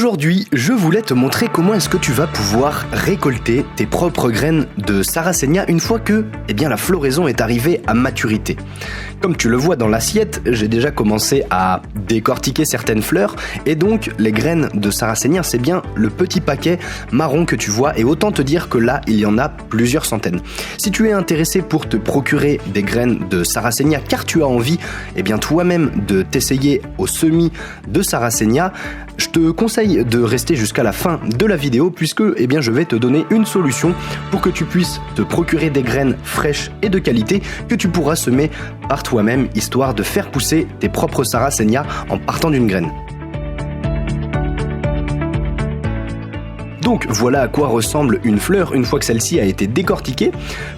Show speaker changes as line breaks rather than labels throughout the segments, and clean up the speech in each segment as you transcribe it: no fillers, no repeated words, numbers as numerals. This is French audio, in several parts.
Aujourd'hui, je voulais te montrer comment est-ce que tu vas pouvoir récolter tes propres graines de Sarracenia une fois que la floraison est arrivée à maturité. Comme tu le vois dans l'assiette, j'ai déjà commencé à décortiquer certaines fleurs et donc les graines de Sarracenia, c'est bien le petit paquet marron que tu vois et autant te dire que là, il y en a plusieurs centaines. Si tu es intéressé pour te procurer des graines de Sarracenia car tu as envie toi-même de t'essayer au semis de Sarracenia, je te conseille de rester jusqu'à la fin de la vidéo puisque je vais te donner une solution pour que tu puisses te procurer des graines fraîches et de qualité que tu pourras semer par toi-même histoire de faire pousser tes propres Sarracenia en partant d'une graine. Donc voilà à quoi ressemble une fleur une fois que celle-ci a été décortiquée.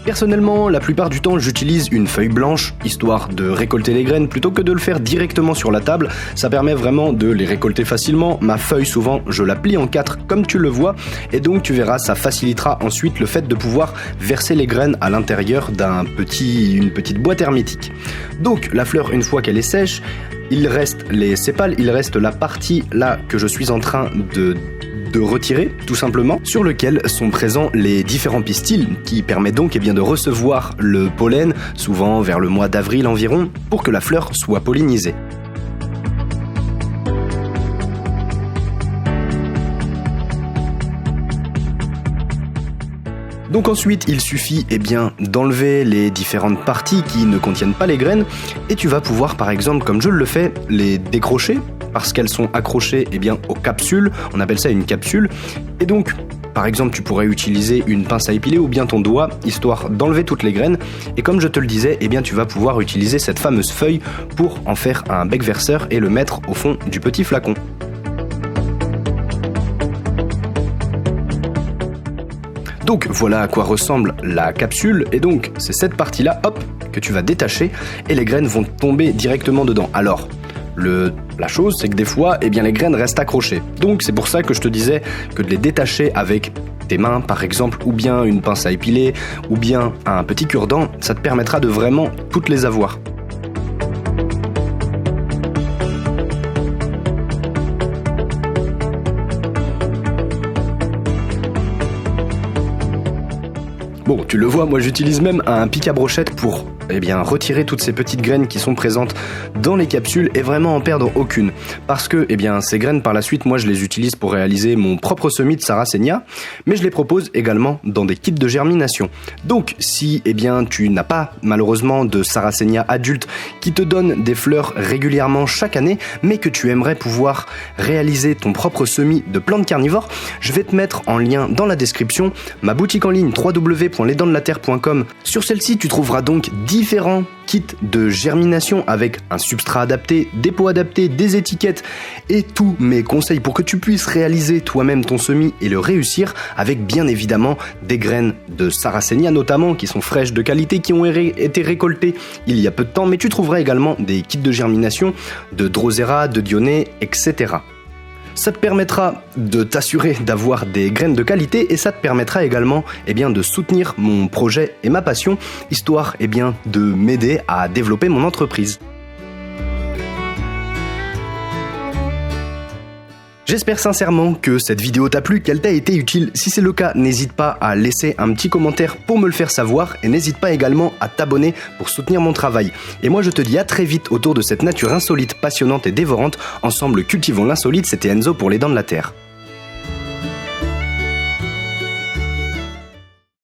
Personnellement, la plupart du temps, j'utilise une feuille blanche, histoire de récolter les graines plutôt que de le faire directement sur la table. Ça permet vraiment de les récolter facilement. Ma feuille, souvent, je la plie en 4 comme tu le vois. Et donc tu verras, ça facilitera ensuite le fait de pouvoir verser les graines à l'intérieur d'une petite boîte hermétique. Donc la fleur, une fois qu'elle est sèche, il reste les sépales, il reste la partie là que je suis en train de retirer tout simplement, sur lequel sont présents les différents pistils qui permettent donc de recevoir le pollen, souvent vers le mois d'avril environ, pour que la fleur soit pollinisée. Donc ensuite, il suffit d'enlever les différentes parties qui ne contiennent pas les graines et tu vas pouvoir par exemple, comme je le fais, les décrocher parce qu'elles sont accrochées aux capsules, on appelle ça une capsule. Et donc, par exemple, tu pourrais utiliser une pince à épiler ou bien ton doigt, histoire d'enlever toutes les graines. Et comme je te le disais, tu vas pouvoir utiliser cette fameuse feuille pour en faire un bec verseur et le mettre au fond du petit flacon. Donc voilà à quoi ressemble la capsule et donc c'est cette partie-là, que tu vas détacher et les graines vont tomber directement dedans. Alors, la chose c'est que des fois, les graines restent accrochées. Donc c'est pour ça que je te disais que de les détacher avec tes mains par exemple, ou bien une pince à épiler, ou bien un petit cure-dent, ça te permettra de vraiment toutes les avoir. Bon, tu le vois, moi j'utilise même un pic à brochette pour retirer toutes ces petites graines qui sont présentes dans les capsules et vraiment en perdre aucune. Parce que ces graines par la suite, moi je les utilise pour réaliser mon propre semis de Sarracenia, mais je les propose également dans des kits de germination. Donc si tu n'as pas malheureusement de Sarracenia adulte qui te donne des fleurs régulièrement chaque année, mais que tu aimerais pouvoir réaliser ton propre semis de plantes carnivores, je vais te mettre en lien dans la description ma boutique en ligne www.lesdentsdelaterre.com. Sur celle-ci, tu trouveras donc différents kits de germination avec un substrat adapté, des pots adaptés, des étiquettes et tous mes conseils pour que tu puisses réaliser toi-même ton semis et le réussir avec bien évidemment des graines de Sarracenia notamment qui sont fraîches de qualité, qui ont été récoltées il y a peu de temps, mais tu trouveras également des kits de germination de Drosera, de Dionée, etc. Ça te permettra de t'assurer d'avoir des graines de qualité et ça te permettra également de soutenir mon projet et ma passion, histoire de m'aider à développer mon entreprise. J'espère sincèrement que cette vidéo t'a plu, qu'elle t'a été utile. Si c'est le cas, n'hésite pas à laisser un petit commentaire pour me le faire savoir et n'hésite pas également à t'abonner pour soutenir mon travail. Et moi je te dis à très vite autour de cette nature insolite, passionnante et dévorante. Ensemble cultivons l'insolite, c'était Enzo pour les Dents de la Terre.